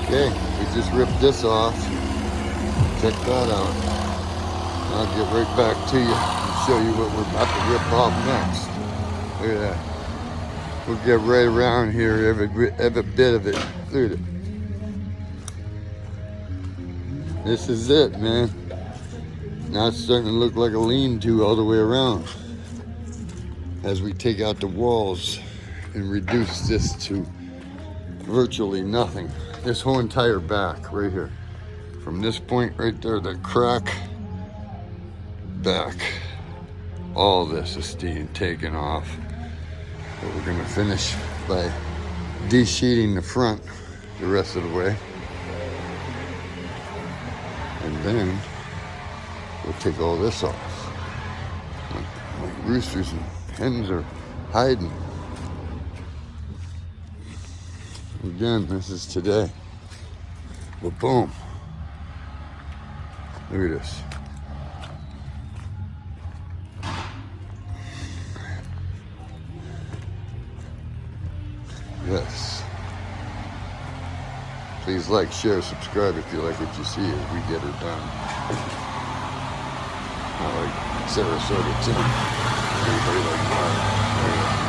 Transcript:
Okay, we just ripped this off. Check that out. I'll get right back to you and show you what we're about to rip off next. Look at that. We'll get right around here, every bit of it. Look at it. This is it, man. Now it's starting to look like a lean-to all the way around. As we take out the walls and reduce this to virtually nothing. This whole entire back right here. From this point right there, the crack back. All this is being taken off. But we're gonna finish by de-sheeting the front the rest of the way. And then we'll take all this off. My roosters and hens are hiding. Again, this is today. But boom. Look at this. Yes. Please like, share, subscribe if you like what you see as we get her done. I like Sarasota too. Everybody like that.